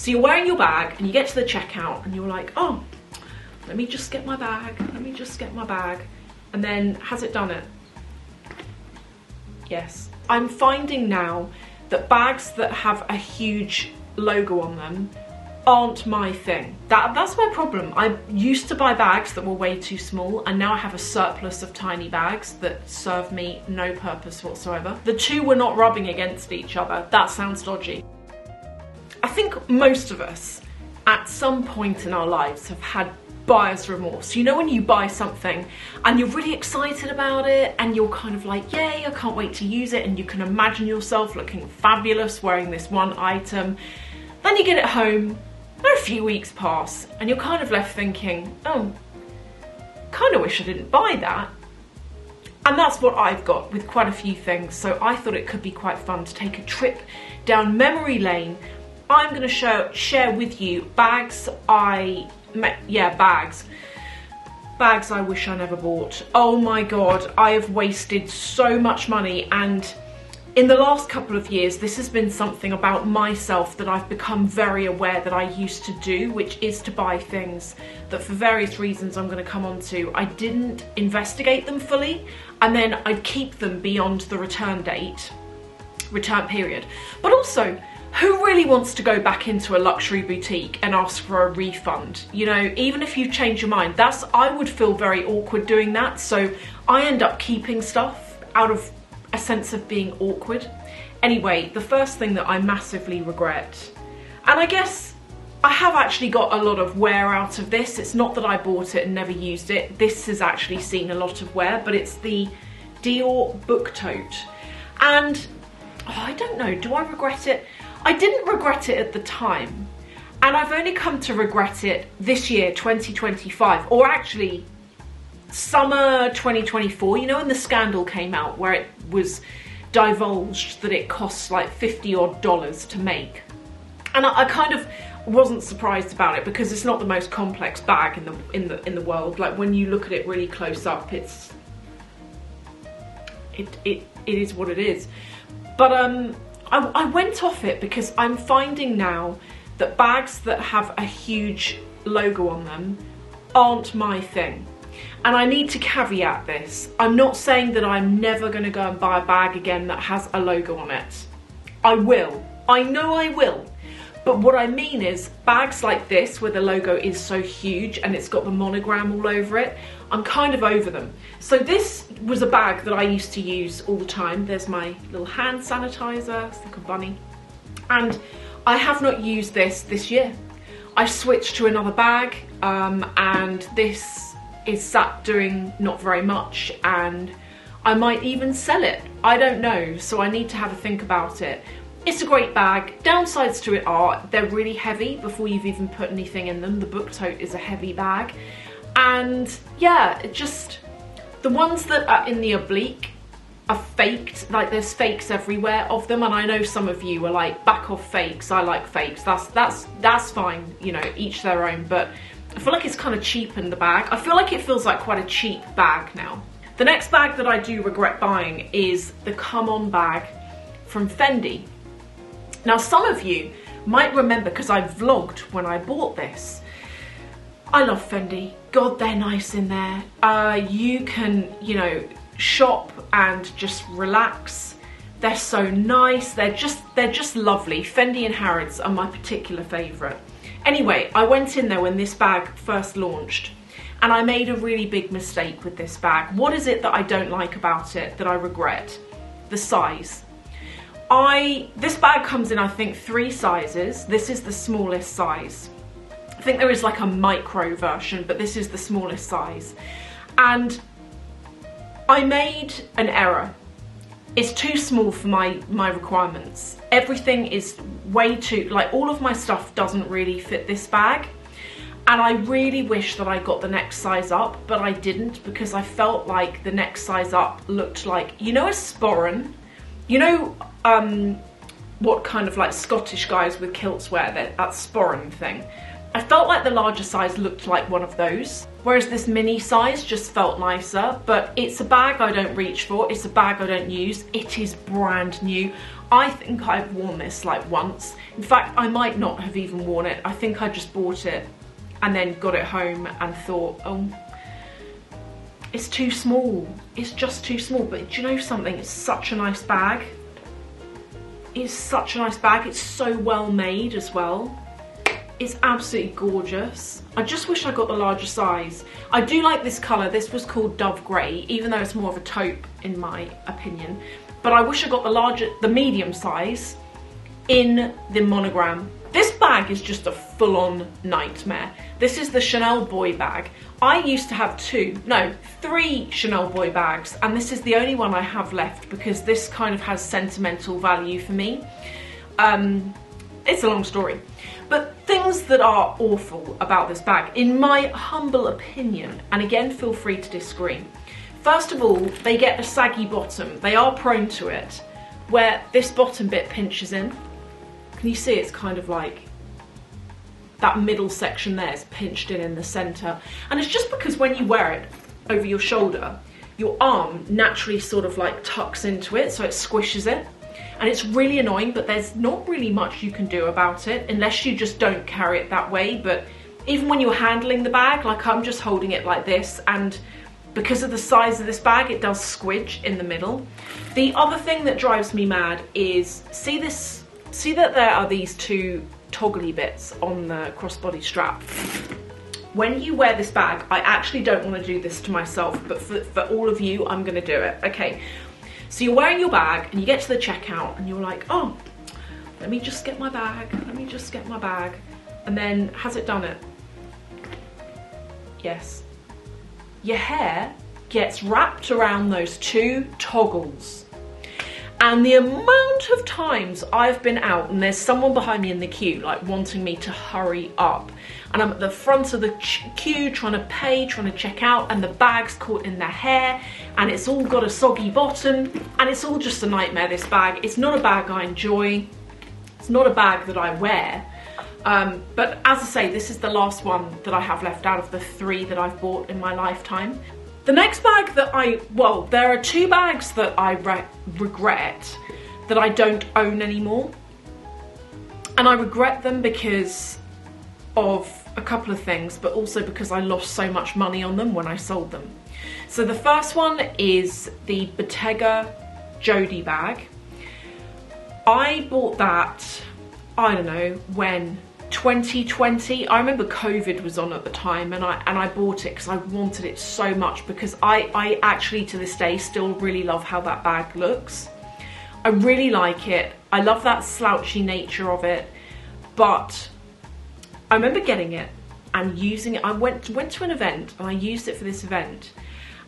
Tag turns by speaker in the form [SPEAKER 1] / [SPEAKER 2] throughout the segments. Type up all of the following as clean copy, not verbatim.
[SPEAKER 1] So you're wearing your bag and you get to the checkout and you're like, oh, let me just get my bag, let me just get my bag. And then, has it done it? Yes. I'm finding now that bags that have a huge logo on them aren't my thing. That's my problem. I used to buy bags that were way too small, and now I have a surplus of tiny bags that serve me no purpose whatsoever. The two were not rubbing against each other. That sounds dodgy. I think most of us at some point in our lives have had buyer's remorse. You know, when you buy something and you're really excited about it and you're kind of like, yay, I can't wait to use it, and you can imagine yourself looking fabulous wearing this one item. Then you get it home and a few weeks pass and you're kind of left thinking, oh, kind of wish I didn't buy that. And that's what I've got with quite a few things. So I thought it could be quite fun to take a trip down memory lane. I'm going to share with you bags bags I wish I never bought. Oh my god, I have wasted so much money, and in the last couple of years this has been something about myself that I've become very aware that I used to do, which is to buy things that for various reasons I'm going to come on to, I didn't investigate them fully, and then I'd keep them beyond the return period. But also, who really wants to go back into a luxury boutique and ask for a refund? You know, even if you change your mind, I would feel very awkward doing that. So I end up keeping stuff out of a sense of being awkward. Anyway, the first thing that I massively regret, and I guess I have actually got a lot of wear out of this. It's not that I bought it and never used it. This has actually seen a lot of wear, but it's the Dior book tote. And I don't know, do I regret it? I didn't regret it at the time, and I've only come to regret it this year, 2025, or actually summer 2024, you know, when the scandal came out where it was divulged that it costs like $50 odd to make. And I kind of wasn't surprised about it because it's not the most complex bag in the world. Like, when you look at it really close up, it is what it is. But I went off it because I'm finding now that bags that have a huge logo on them aren't my thing. And I need to caveat this. I'm not saying that I'm never going to go and buy a bag again that has a logo on it. I will. I know I will. But what I mean is bags like this where the logo is so huge and it's got the monogram all over it, I'm kind of over them. So this was a bag that I used to use all the time. There's my little hand sanitizer, it's like a bunny. And I have not used this year. I switched to another bag, and this is sat doing not very much, and I might even sell it. I don't know, so I need to have a think about it. It's a great bag. Downsides to it are they're really heavy before you've even put anything in them. The book tote is a heavy bag. And yeah, just the ones that are in the oblique are faked. Like, there's fakes everywhere of them, and I know some of you are like, back off fakes. I like fakes. That's fine, you know, each their own, but I feel like it's kind of cheapened the bag. I feel like it feels like quite a cheap bag now. The next bag that I do regret buying is the Come On bag from Fendi. Now, some of you might remember, because I vlogged when I bought this. I love Fendi. God, they're nice in there. You can, you know, shop and just relax. They're so nice. They're just lovely. Fendi and Harrods are my particular favourite. Anyway, I went in there when this bag first launched, and I made a really big mistake with this bag. What is it that I don't like about it, that I regret? The size. This bag comes in, I think, 3 sizes. This is the smallest size. I think there is like a micro version, but this is the smallest size. And I made an error. It's too small for my requirements. Everything is way too, like, all of my stuff doesn't really fit this bag. And I really wish that I got the next size up, but I didn't, because I felt like the next size up looked like, you know, a sporran? You know, what kind of like Scottish guys with kilts wear, that sporran thing? I felt like the larger size looked like one of those, whereas this mini size just felt nicer. But it's a bag I don't reach for, it's a bag I don't use. It is brand new. I think I've worn this like once. In fact, I might not have even worn it. I think I just bought it and then got it home and thought, oh, it's too small. It's just too small. But do you know something? It's such a nice bag. It's such a nice bag. It's so well made as well. It's absolutely gorgeous. I just wish I got the larger size. I do like this colour. This was called Dove Grey, even though it's more of a taupe in my opinion. But I wish I got the medium size in the monogram. This bag is just a full-on nightmare. This is the Chanel Boy bag. I used to have 3 Chanel Boy bags, and this is the only one I have left because this kind of has sentimental value for me. It's a long story. But things that are awful about this bag, in my humble opinion, and again, feel free to disagree. First of all, they get a saggy bottom. They are prone to it, where this bottom bit pinches in. Can you see it's kind of like that middle section there is pinched in the center? And it's just because when you wear it over your shoulder, your arm naturally sort of like tucks into it, so it squishes it. And it's really annoying, but there's not really much you can do about it unless you just don't carry it that way. But even when you're handling the bag, like I'm just holding it like this, and because of the size of this bag, it does squidge in the middle. The other thing that drives me mad is, see that there are these 2 toggly bits on the crossbody strap. When you wear this bag, I actually don't want to do this to myself, but for all of you, I'm going to do it. Okay. So you're wearing your bag and you get to the checkout and you're like, oh, let me just get my bag, let me just get my bag. And then, has it done it? Yes. Your hair gets wrapped around those 2 toggles. And the amount of times I've been out and there's someone behind me in the queue, like wanting me to hurry up. And I'm at the front of the queue trying to pay, trying to check out, and the bag's caught in their hair and it's all got a soggy bottom and it's all just a nightmare, this bag. It's not a bag I enjoy. It's not a bag that I wear. But as I say, this is the last one that I have left out of the 3 that I've bought in my lifetime. The next bag that there are 2 bags that I regret that I don't own anymore. And I regret them because of a couple of things, but also because I lost so much money on them when I sold them. So the first one is the Bottega Jodie bag. I bought that, I don't know when, 2020. I remember COVID was on at the time, and I bought it because I wanted it so much, because I actually to this day still really love how that bag looks. I really like it. I love that slouchy nature of it. But I remember getting it and using it. I went to an event and I used it for this event,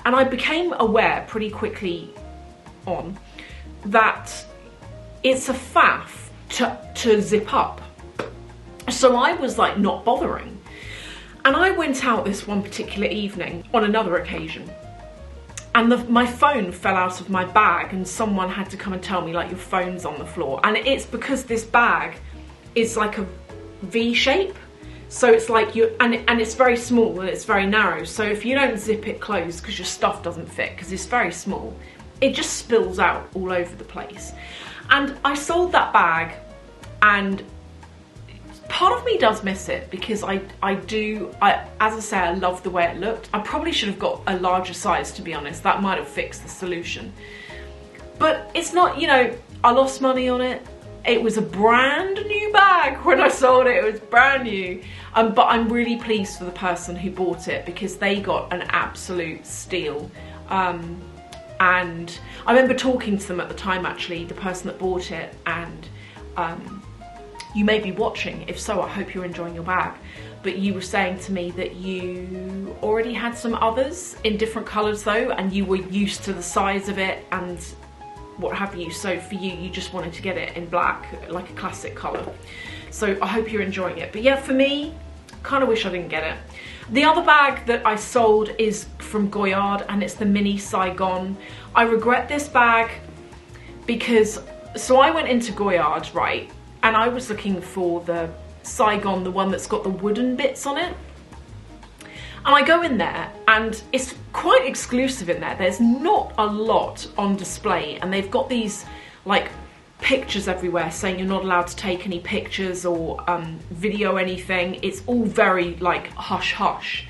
[SPEAKER 1] and I became aware pretty quickly on that it's a faff to zip up. So I was like not bothering. And I went out this one particular evening on another occasion, and my phone fell out of my bag, and someone had to come and tell me, like, your phone's on the floor. And it's because this bag is like a V shape. So it's like and it's very small and it's very narrow. So if you don't zip it closed because your stuff doesn't fit, because it's very small, it just spills out all over the place. And I sold that bag, and part of me does miss it, because as I say, I love the way it looked. I probably should have got a larger size, to be honest. That might have fixed the solution. But it's not, you know, I lost money on it. It was a brand new bag when I sold it. It was brand new. But I'm really pleased for the person who bought it, because they got an absolute steal. And I remember talking to them at the time, actually, the person that bought it, and you may be watching. If so, I hope you're enjoying your bag. But you were saying to me that you already had some others in different colours though, and you were used to the size of it and what have you. So for you, you just wanted to get it in black, like a classic colour. So I hope you're enjoying it. But yeah, for me, kind of wish I didn't get it. The other bag that I sold is from Goyard, and it's the mini Saigon. I regret this bag because, so I went into Goyard, right? And I was looking for the Saigon, the one that's got the wooden bits on it. And I go in there and it's quite exclusive in there. There's not a lot on display, and they've got these like pictures everywhere saying you're not allowed to take any pictures or video anything. It's all very like hush hush.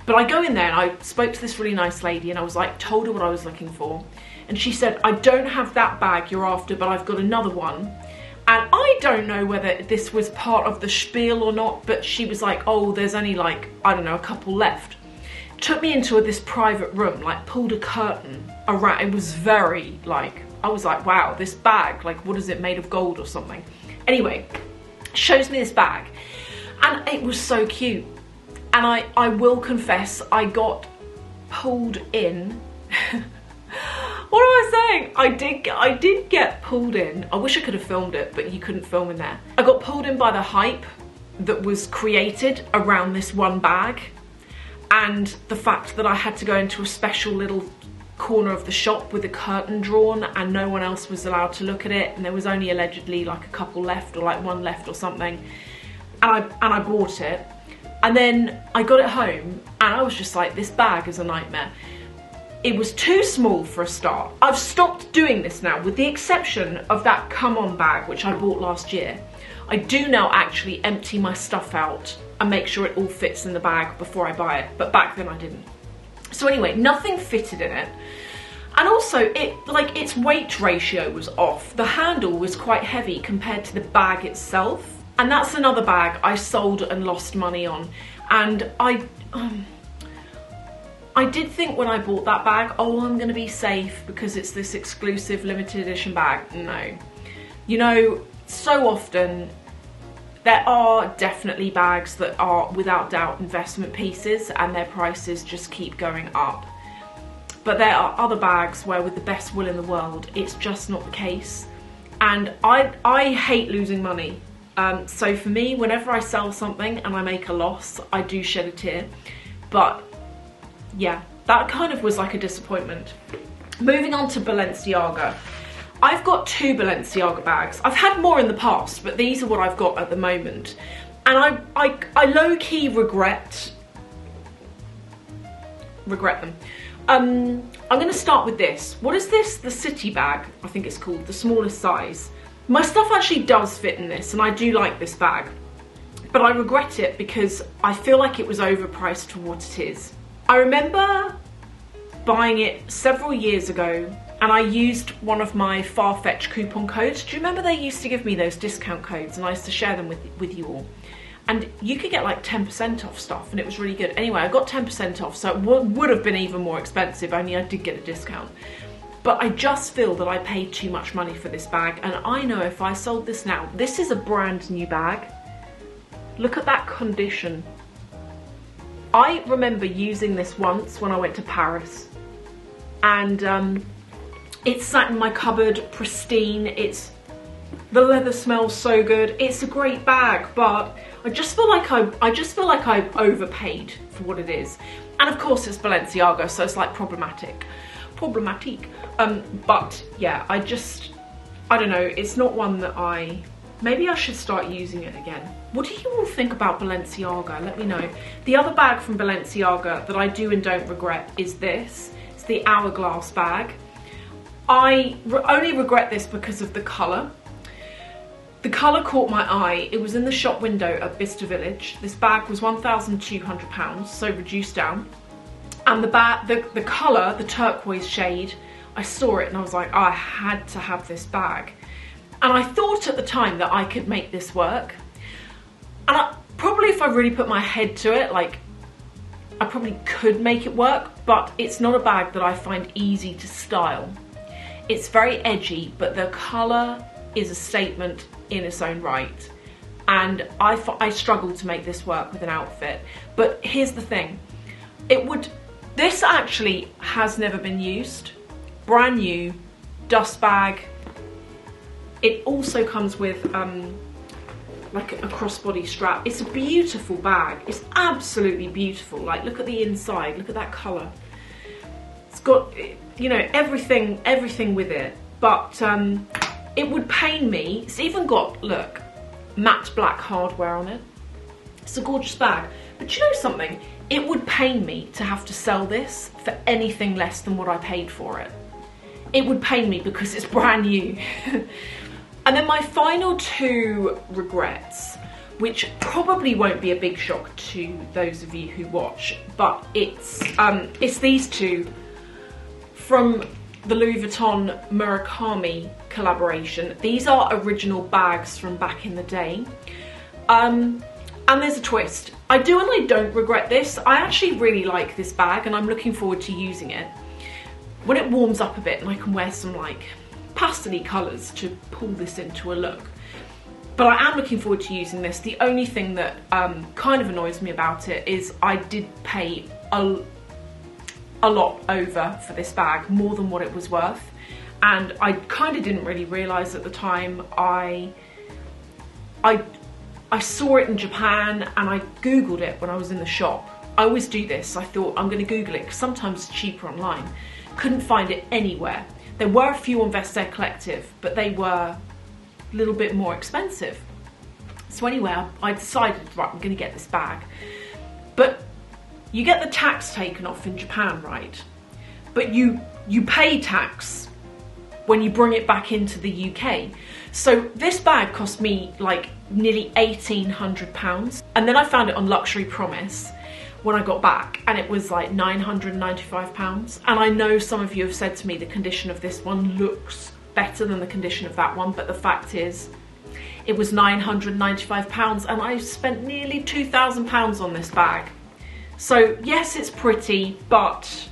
[SPEAKER 1] But I go in there and I spoke to this really nice lady and I was like, told her what I was looking for. And she said, I don't have that bag you're after, but I've got another one. And I don't know whether this was part of the spiel or not, but she was like, oh, there's only like, I don't know, a couple left. Took me into this private room, like pulled a curtain around. It was very like, I was like, wow, this bag, like what is it, made of gold or something? Anyway, shows me this bag and it was so cute. And I will confess, I got pulled in. What am I saying? I did get pulled in. I wish I could have filmed it, but you couldn't film in there. I got pulled in by the hype that was created around this one bag, and the fact that I had to go into a special little corner of the shop with a curtain drawn and no one else was allowed to look at it, and there was only allegedly like a couple left or like one left or something. And I bought it, and then I got it home and I was just like, this bag is a nightmare. It was too small for a start. I've stopped doing this now, with the exception of that Come On bag, which I bought last year. I do now actually empty my stuff out and make sure it all fits in the bag before I buy it, but back then I didn't. So anyway, nothing fitted in it. And also, its weight ratio was off. The handle was quite heavy compared to the bag itself. And that's another bag I sold and lost money on. And I did think when I bought that bag, oh, I'm gonna be safe because it's this exclusive limited edition bag. No. You know, so often there are definitely bags that are without doubt investment pieces and their prices just keep going up. But there are other bags where, with the best will in the world, it's just not the case. And I hate losing money. So for me, whenever I sell something and I make a loss, I do shed a tear. But yeah, that kind of was like a disappointment. Moving on to Balenciaga. I've got 2 Balenciaga bags. I've had more in the past, but these are what I've got at the moment. And I low-key regret them. I'm gonna start with this. What is this? The City bag, I think it's called, the smallest size. My stuff actually does fit in this, and I do like this bag. But I regret it because I feel like it was overpriced for what it is. I remember buying it several years ago, and I used one of my Farfetch coupon codes. Do you remember they used to give me those discount codes, and I used to share them with you all? And you could get like 10% off stuff, and it was really good. Anyway, I got 10% off, so it would have been even more expensive, only I did get a discount. But I just feel that I paid too much money for this bag, and I know if I sold this now, this is a brand new bag. Look at that condition. I remember using this once when I went to Paris, and it sat in my cupboard pristine. The leather smells so good. It's a great bag, but I just feel like I've overpaid for what it is. And of course it's Balenciaga, so it's like problematic. But yeah, I don't know, it's not one that maybe I should start using it again. What do you all think about Balenciaga? Let me know. The other bag from Balenciaga that I do and don't regret is this. It's the Hourglass bag. I only regret this because of the colour. The colour caught my eye. It was in the shop window at Bicester Village. This bag was £1,200, so reduced down. And the colour, the turquoise shade, I saw it and I was like, oh, I had to have this bag. And I thought at the time that I could make this work. And probably if I really put my head to it, like, I probably could make it work, but it's not a bag that I find easy to style. It's very edgy, but the colour is a statement in its own right. And I struggled to make this work with an outfit. But here's the thing. This actually has never been used. Brand new, dust bag. It also comes with like a crossbody strap. It's a beautiful bag. It's absolutely beautiful. Like, look at the inside, look at that colour. It's got, you know, everything with it. But it would pain me. It's even got, look, matte black hardware on it. It's a gorgeous bag. But you know something? It would pain me to have to sell this for anything less than what I paid for it. It would pain me because it's brand new. And then my final two regrets, which probably won't be a big shock to those of you who watch, but it's these two from the Louis Vuitton Murakami collaboration. These are original bags from back in the day. And there's a twist. I do and I don't regret this. I actually really like this bag and I'm looking forward to using it when it warms up a bit and I can wear some like pastel-y colours to pull this into a look. But I am looking forward to using this. The only thing that kind of annoys me about it is I did pay a lot over for this bag, more than what it was worth. And I kind of didn't really realise at the time. I saw it in Japan and I Googled it when I was in the shop. I always do this. I thought I'm going to Google it because sometimes it's cheaper online. Couldn't find it anywhere. There were a few on Vestiaire Collective, but they were a little bit more expensive. So anyway, I decided, right, I'm going to get this bag. But you get the tax taken off in Japan, right? But you pay tax when you bring it back into the UK. So this bag cost me like nearly £1,800. And then I found it on Luxury Promise when I got back and it was like £995. And I know some of you have said to me the condition of this one looks better than the condition of that one, but the fact is it was £995 and I spent nearly £2,000 on this bag. So yes, it's pretty, but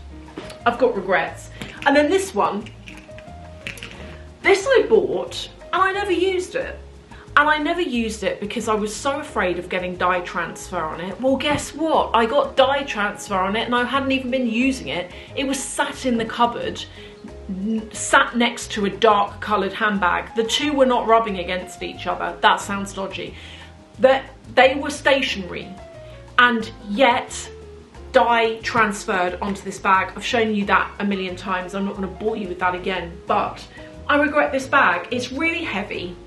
[SPEAKER 1] I've got regrets. And then this one, this I bought and I never used it. And I never used it because I was so afraid of getting dye transfer on it. Well, guess what? I got dye transfer on it and I hadn't even been using it. It was sat in the cupboard, sat next to a dark coloured handbag. The two were not rubbing against each other. That sounds dodgy. They were stationary and yet dye transferred onto this bag. I've shown you that a million times. I'm not going to bore you with that again, but I regret this bag. It's really heavy.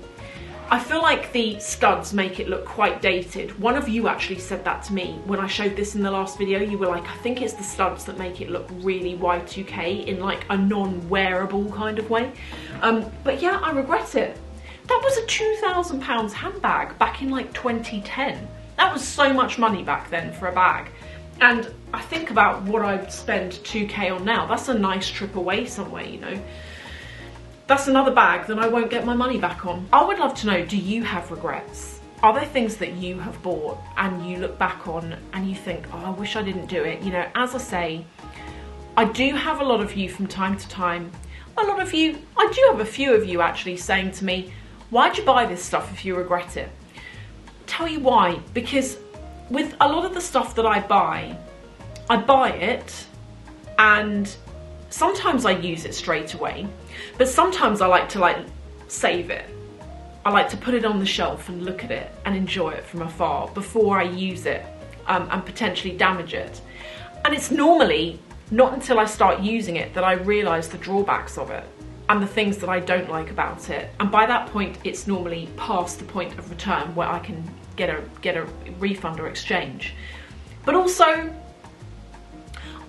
[SPEAKER 1] I feel like the studs make it look quite dated. One of you actually said that to me when I showed this in the last video. You were like, I think it's the studs that make it look really Y2K in like a non-wearable kind of way. But yeah, I regret it. That was a £2,000 handbag back in like 2010. That was so much money back then for a bag. And I think about what I'd spend 2K on now. That's a nice trip away somewhere, you know. That's another bag that I won't get my money back on. I would love to know, do you have regrets? Are there things that you have bought and you look back on and you think, oh, I wish I didn't do it? You know, as I say, I do have a lot of you from time to time. I do have a few of you actually saying to me, why'd you buy this stuff if you regret it? Tell you why, because with a lot of the stuff that I buy it and sometimes I use it straight away, but sometimes I like to save it. I like to put it on the shelf and look at it and enjoy it from afar before I use it and potentially damage it. And it's normally not until I start using it that I realise the drawbacks of it and the things that I don't like about it. And by that point, it's normally past the point of return where I can get a refund or exchange. But also,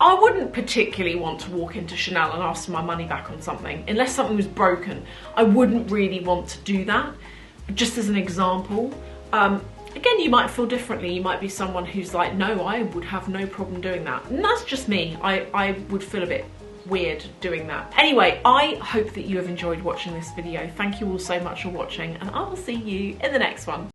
[SPEAKER 1] I wouldn't particularly want to walk into Chanel and ask for my money back on something. Unless something was broken, I wouldn't really want to do that. Just as an example. Again, you might feel differently. You might be someone who's like, no, I would have no problem doing that. And that's just me. I would feel a bit weird doing that. Anyway, I hope that you have enjoyed watching this video. Thank you all so much for watching and I will see you in the next one.